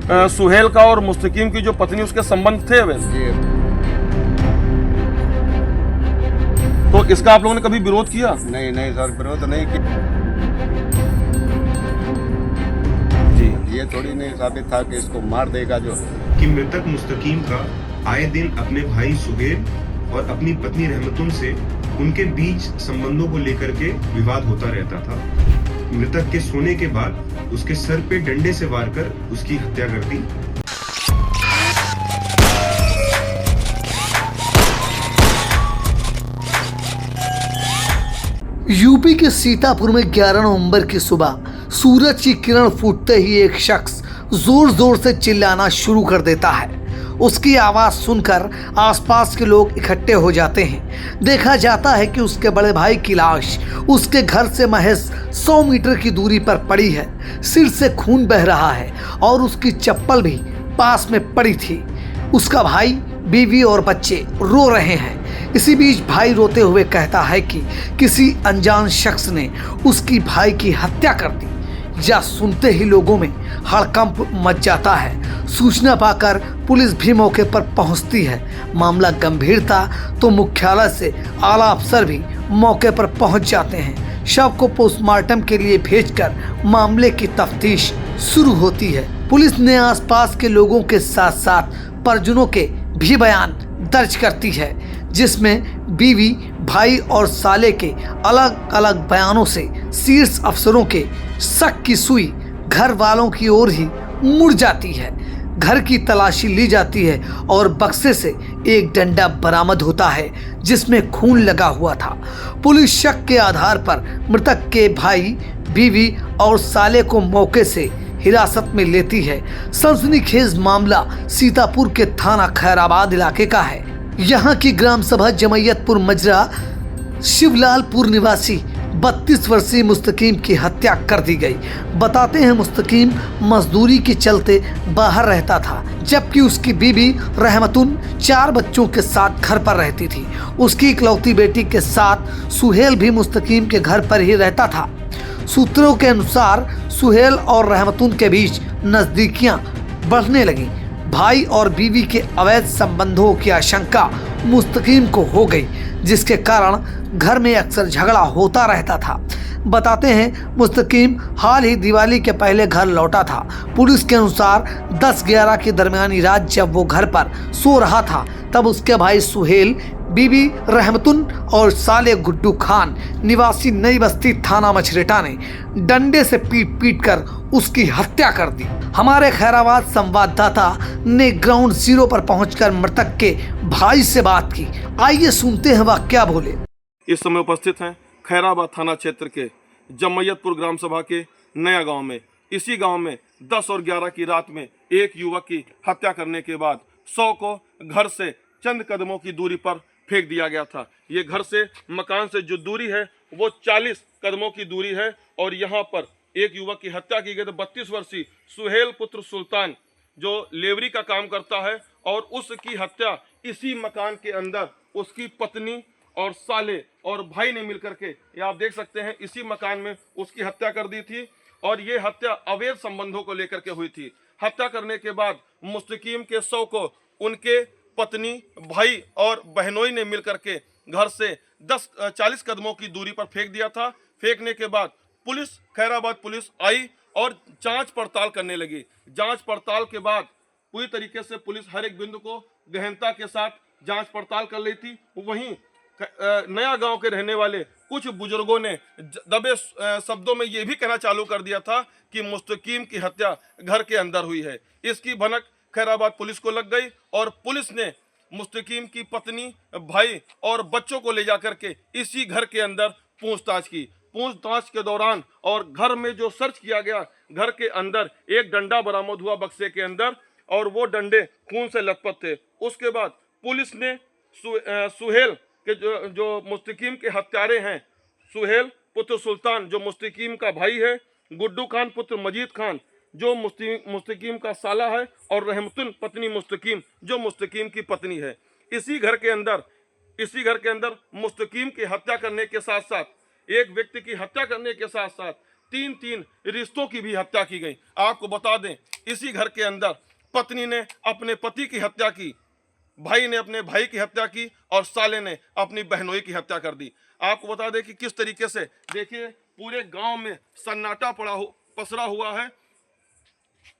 सुहेल का और मुस्तकीम की जो पत्नी उसके संबंध थे वैसे? तो इसका आप लोगों ने कभी विरोध किया? नहीं नहीं सर, विरोध नहीं किया जी। ये थोड़ी नहीं साबित था कि इसको मार देगा जो कि मृतक मुस्तकीम का आए दिन अपने भाई सुहेल और अपनी पत्नी रहमतुन से उनके बीच संबंधों को लेकर के विवाद होता रहता था। मृतक के सोने के बाद उसके सर पे डंडे से वार कर उसकी हत्या कर दी। यूपी के सीतापुर में 11 नवंबर की सुबह सूरज की किरण फूटते ही एक शख्स जोर जोर से चिल्लाना शुरू कर देता है। उसकी आवाज सुनकर आसपास के लोग इकट्ठे हो जाते हैं। देखा जाता है कि उसके बड़े भाई की लाश उसके घर से महज 100 मीटर की दूरी पर पड़ी है। सिर से खून बह रहा है और उसकी चप्पल भी पास में पड़ी थी। उसका भाई, बीवी और बच्चे रो रहे हैं। इसी बीच भाई रोते हुए कहता है कि किसी अनजान शख्स ने उसकी भाई की हत्या कर दी। यह सुनते ही लोगों में हड़कंप मच जाता है। सूचना पाकर पुलिस भी मौके पर पहुंचती है। मामला गंभीर था तो मुख्यालय से आला अफसर भी मौके पर पहुंच जाते हैं। शव को पोस्टमार्टम के लिए भेजकर मामले की तफ्तीश शुरू होती है। पुलिस ने आसपास के लोगों के साथ साथ परिजनों के भी बयान दर्ज करती है, जिसमें बीवी, भाई और साले के अलग अलग बयानों से शीर्ष अफसरों के शक की सुई घर वालों की ओर ही मुड़ जाती है। घर की तलाशी ली जाती है और बक्से से एक डंडा बरामद होता है जिसमें खून लगा हुआ था। पुलिस शक के आधार पर मृतक के भाई, बीवी और साले को मौके से हिरासत में लेती है। सनसनीखेज मामला सीतापुर के थाना खैराबाद इलाके का है। यहाँ की ग्राम सभा जमैयतपुर मजरा शिवलालपुर निवासी 32 वर्षीय मुस्तकीम की हत्या कर दी गई। बताते हैं मुस्तकीम मजदूरी के चलते बाहर रहता था, जबकि उसकी बीवी रहमतुन 4 बच्चों के साथ घर पर रहती थी। उसकी इकलौती बेटी के साथ सुहेल भी मुस्तकीम के घर पर ही रहता था। सूत्रों के अनुसार सुहेल और रहमतुन के बीच नजदीकियां बढ़ने लगी। भाई और बीवी के अवैध संबंधों की आशंका मुस्तकीम को हो गई, जिसके कारण घर में अक्सर झगड़ा होता रहता था। बताते हैं मुस्तकीम हाल ही दिवाली के पहले घर लौटा था। पुलिस के अनुसार 10-11 की दरमियानी रात जब वो घर पर सो रहा था, तब उसके भाई सुहेल, बीबी रहमतुन और साले गुड्डू खान निवासी नई बस्ती थाना मछरेटा ने डंडे से पीट पीट कर उसकी हत्या कर दी। हमारे खैराबाद संवाददाता ने ग्राउंड जीरो पर पहुंचकर मृतक के भाई से बात की। आइए सुनते हैं वह क्या बोले। इस समय उपस्थित हैं खैराबाद थाना क्षेत्र के जमैयतपुर ग्राम सभा के नया गांव में। इसी गांव में 10 और 11 की रात में एक युवक की हत्या करने के बाद 100 को घर से चंद कदमों की दूरी पर फेंक दिया गया था। ये घर से मकान से जो दूरी है वो 40 कदमों की दूरी है और यहाँ पर एक युवक की हत्या की गई। तो 32 वर्षीय सुहेल पुत्र सुल्तान जो लेवरी का काम करता है और उसकी हत्या इसी मकान के अंदर उसकी पत्नी और साले और भाई ने मिलकर के, ये आप देख सकते हैं, इसी मकान में उसकी हत्या कर दी थी। और ये हत्या अवैध संबंधों को लेकर के हुई थी। हत्या करने के बाद मुस्तकीम के शव को उनके पत्नी, भाई और बहनोई ने मिलकर के घर से 40 कदमों की दूरी पर फेंक दिया था। फेंकने के बाद पुलिस, खैराबाद पुलिस आई और जांच पड़ताल करने लगी। जांच पड़ताल के बाद पूरी तरीके से पुलिस हर एक बिंदु को गहनता के साथ जांच पड़ताल कर रही थी। वहीं नया गांव के रहने वाले कुछ बुजुर्गों ने दबे शब्दों में यह भी कहना चालू कर दिया था कि मुस्तकीम की हत्या घर के अंदर हुई है। इसकी भनक खैराबाद पुलिस को लग गई और पुलिस ने मुस्तकीम की पत्नी, भाई और बच्चों को ले जाकर के इसी घर के अंदर पूछताछ की। पूछताछ के दौरान और घर में जो सर्च किया गया, घर के अंदर एक डंडा बरामद हुआ बक्से के अंदर और वो डंडे खून से लथपथ थे। उसके बाद पुलिस ने सुहेल के जो मुस्तकीम के हत्यारे हैं, सुहेल पुत्र सुल्तान जो मुस्तकीम का भाई है, गुड्डू खान पुत्र मजीद खान जो मुस्तकीम का साला है और रहमतुन पत्नी मुस्तकीम जो मुस्तकीम की पत्नी है, इसी घर के अंदर मुस्तकीम की हत्या करने के साथ साथ, एक व्यक्ति की हत्या करने के साथ साथ तीन रिश्तों की भी हत्या की गई। आपको बता दें, इसी घर के अंदर पत्नी ने अपने पति की हत्या की, भाई ने अपने भाई की हत्या की और साले ने अपनी बहनोई की हत्या कर दी। आपको बता दें कि किस तरीके से, देखिए पूरे गांव में सन्नाटा पसरा हुआ है,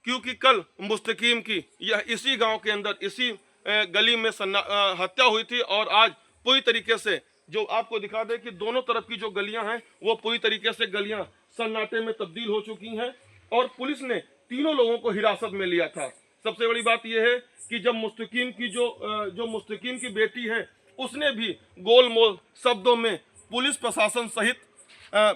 क्योंकि कल मुस्तकीम की यह इसी गांव के अंदर इसी गली में हत्या हुई थी और आज पूरी तरीके से, जो आपको दिखा दे कि दोनों तरफ की जो गलियां हैं वो पूरी तरीके से गलियां सन्नाटे में तब्दील हो चुकी हैं और पुलिस ने तीनों लोगों को हिरासत में लिया था। सबसे बड़ी बात यह है कि जब मुस्तकीम की जो मुस्तकीम की बेटी है, उसने भी गोलमोल शब्दों में पुलिस प्रशासन सहित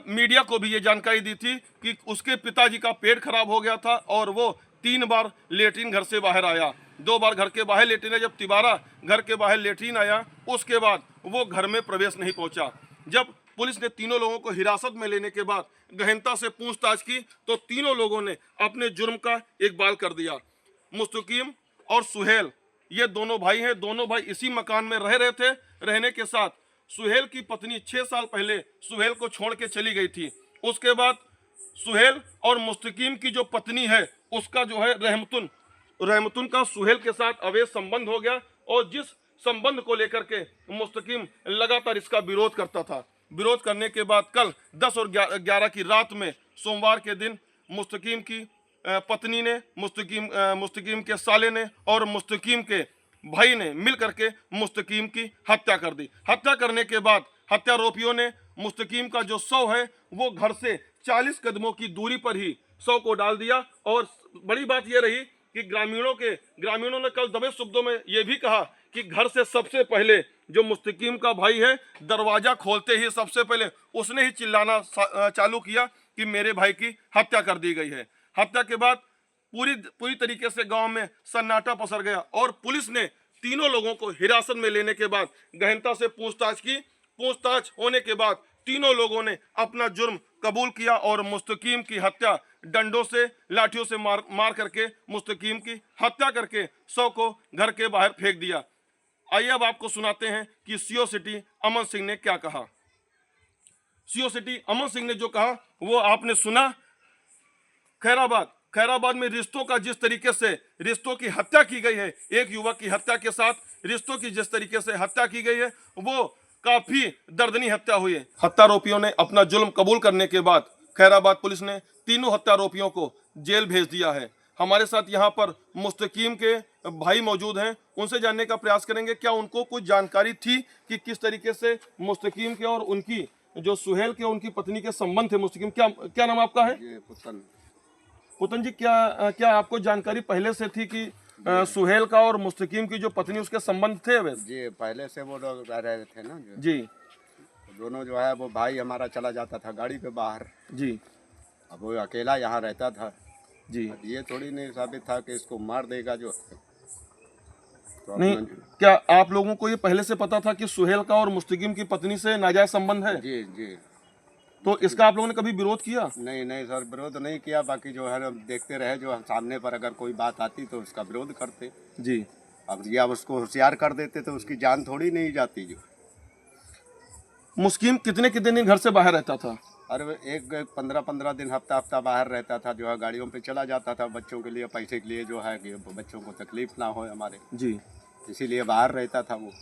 मीडिया को भी ये जानकारी दी थी कि उसके पिताजी का पेट खराब हो गया था और वो 3 बार लेटरिन घर से बाहर आया, 2 बार घर के बाहर लेटरिन आया, जब तिबारा घर के बाहर लेटरिन आया उसके बाद वो घर में प्रवेश नहीं पहुंचा। जब पुलिस ने तीनों लोगों को हिरासत में लेने के बाद गहनता से पूछताछ की तो तीनों लोगों ने अपने जुर्म का इकबाल कर दिया। मुस्तकीम और सुहेल ये दोनों भाई हैं, दोनों भाई इसी मकान में रह रहे थे। रहने के साथ सुहेल की पत्नी 6 साल पहले सुहेल को छोड़ के चली गई थी। उसके बाद सुहेल और मुस्तकीम की जो पत्नी है उसका जो है रहमतुन का सुहेल के साथ अवैध संबंध हो गया और जिस संबंध को लेकर के मुस्तकीम लगातार इसका विरोध करता था। विरोध करने के बाद कल 10 और 11 की रात में सोमवार के दिन मुस्तकीम की पत्नी ने, मुस्तकीम के साले ने और मुस्तकीम के भाई ने मिल करके मुस्तकीम की हत्या कर दी। हत्या करने के बाद हत्यारोपियों ने मुस्तकीम का जो शव है वो घर से 40 कदमों की दूरी पर ही शव को डाल दिया। और बड़ी बात यह रही कि ग्रामीणों ने कल दबे शब्दों में यह भी कहा कि घर से सबसे पहले जो मुस्तकीम का भाई है, दरवाजा खोलते ही सबसे पहले उसने ही चिल्लाना चालू किया कि मेरे भाई की हत्या कर दी गई है। हत्या के बाद पूरी तरीके से गांव में सन्नाटा पसर गया और पुलिस ने तीनों लोगों को हिरासत में लेने के बाद गहनता से पूछताछ की। पूछताछ होने के बाद तीनों लोगों ने अपना जुर्म कबूल किया और मुस्तकीम की हत्या डंडों से, लाठियों से मार करके मुस्तकीम की हत्या करके शव को घर के बाहर फेंक दिया। आइए अब आपको सुनाते हैं कि सीओ सिटी अमन सिंह ने क्या कहा। सीओ सिटी अमन सिंह ने जो कहा वो आपने सुना। खैराबाद में रिश्तों का जिस तरीके से रिश्तों की हत्या की गई है, एक युवक की हत्या के साथ रिश्तों की जिस तरीके से हत्या की गई है वो काफी दर्दनी हत्या हुई है। हत्यारोपियों ने अपना जुल्म कबूल करने के बाद खैराबाद पुलिस ने तीनों हत्यारोपियों को जेल भेज दिया है। हमारे साथ यहाँ पर मुस्तकीम के भाई मौजूद हैं, उनसे जानने का प्रयास करेंगे क्या उनको कुछ जानकारी थी कि किस तरीके से मुस्तकीम के और उनकी जो सुहेल के उनकी पत्नी के संबंध थे। मुस्तकीम, क्या नाम आपका है? पुतन जी, क्या आपको जानकारी पहले से थी कि सुहेल का और मुस्तकीम की जो पत्नी उसके संबंध थे वैसे? जी, पहले से वो लोग रह रहे थे ना जी। दोनों जो है वो भाई हमारा चला जाता था गाड़ी पे बाहर जी। अब वो अकेला यहाँ रहता था जी। ये थोड़ी नहीं साबित था कि इसको मार देगा जो तो नहीं, क्या आप लोगों को ये पहले से पता था कि सुहेल का और मुस्तकीम की पत्नी से नाजायज संबंध है? जी जी। तो इसका आप लोगों ने कभी विरोध किया? नहीं सर, विरोध नहीं किया। बाकी जो है देखते रहे, जो सामने पर अगर कोई बात आती तो उसका विरोध करते। जी। अब या उसको होशियार कर देते तो उसकी जान थोड़ी नहीं जाती। जो मुस्तकीम कितने दिन घर से बाहर रहता था? अरे एक 15 दिन हफ्ता बाहर रहता था। जो है गाड़ियों पे चला जाता था बच्चों के लिए, पैसे के लिए, जो है कि बच्चों को तकलीफ ना हो हमारे। जी। इसीलिए बाहर रहता था। वो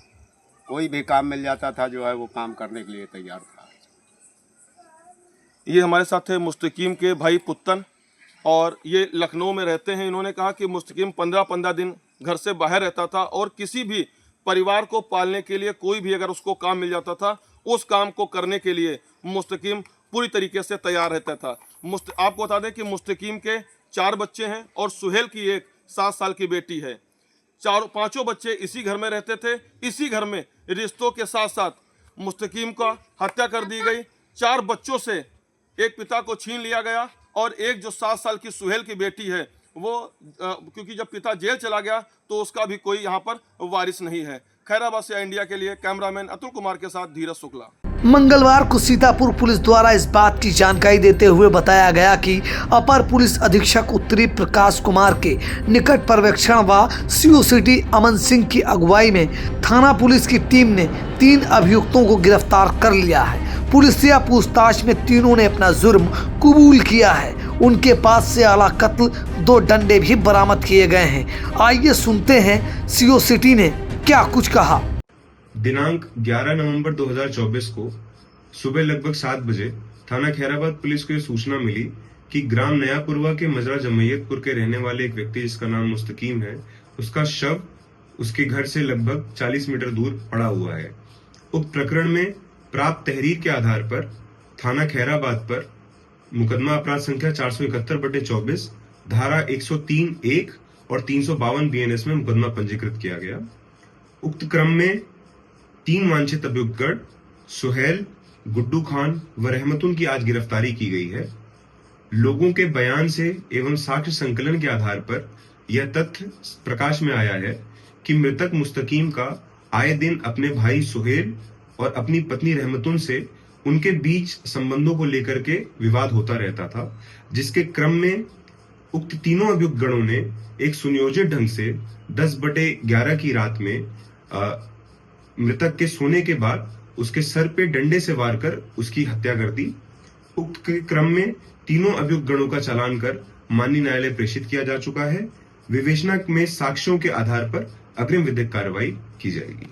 कोई भी काम मिल जाता था जो है वो काम करने के लिए तैयार था। ये हमारे साथ है मुस्तकीम के भाई पुत्तन और ये लखनऊ में रहते हैं। इन्होंने कहा कि मुस्तकीम 15 दिन घर से बाहर रहता था और किसी भी परिवार को पालने के लिए कोई भी अगर उसको काम मिल जाता था उस काम को करने के लिए मुस्तकीम पूरी तरीके से तैयार रहता था। आपको बता दें कि मुस्तकीम के 4 बच्चे हैं और सुहेल की एक 7 साल की बेटी है। 5 बच्चे इसी घर में रहते थे। इसी घर में रिश्तों के साथ साथ मुस्तकीम का हत्या कर दी गई। 4 बच्चों से एक पिता को छीन लिया गया और एक जो 7 साल की सुहेल की बेटी है वो क्योंकि जब पिता जेल चला गया तो उसका भी कोई यहाँ पर वारिस नहीं है। खैराबाद से इंडिया के लिए कैमरामैन अतुल कुमार के साथ धीरज शुक्ला। मंगलवार को सीतापुर पुलिस द्वारा इस बात की जानकारी देते हुए बताया गया कि अपर पुलिस अधीक्षक उत्तरी प्रकाश कुमार के निकट पर्यवेक्षण व सीओ सिटी अमन सिंह की अगुवाई में थाना पुलिस की टीम ने 3 अभियुक्तों को गिरफ्तार कर लिया है। पुलिस से पूछताछ में तीनों ने अपना जुर्म कबूल किया है। उनके पास से आला कत्ल 2 डंडे भी बरामद किए गए हैं। आइए सुनते हैं सीओ सिटी ने क्या कुछ कहा। दिनांक 11 नवंबर 2024 को सुबह लगभग 7 बजे थाना खैराबाद पुलिस को यह सूचना मिली कि ग्राम नयापुरवा के मजरा जमैयतपुर के रहने वाले एक व्यक्ति जिसका नाम मुस्तकीम है, उसका शव उसके घर से लगभग 40 मीटर दूर पड़ा हुआ है। उक्त प्रकरण में प्राप्त तहरीर के आधार पर थाना खैराबाद पर मुकदमा अपराध संख्या 471/24 धारा 103(1) और 352 BNS में मुकदमा पंजीकृत किया गया। उक्त क्रम में 3 वांछित अभियुक्तगण सुहेल, गुड्डू खान व रहमतुन की आज गिरफ्तारी की गई है। लोगों के बयान से एवं साक्ष्य संकलन के आधार पर यह तथ्य प्रकाश में आया है कि मृतक मुस्तकीम का आए दिन अपने भाई सुहेल और अपनी पत्नी रहमतुन से उनके बीच संबंधों को लेकर के विवाद होता रहता था, जिसके क्रम में उक्त तीनों अभियुक्त गणों ने एक सुनियोजित ढंग से 10/11 की रात में मृतक के सोने के बाद उसके सर पे डंडे से वार कर उसकी हत्या कर दी। उक्त के क्रम में तीनों अभियुक्त गणों का चालान कर माननीय न्यायालय प्रेषित किया जा चुका है। विवेचना में साक्ष्यों के आधार पर अग्रिम विधिक कार्रवाई की जाएगी।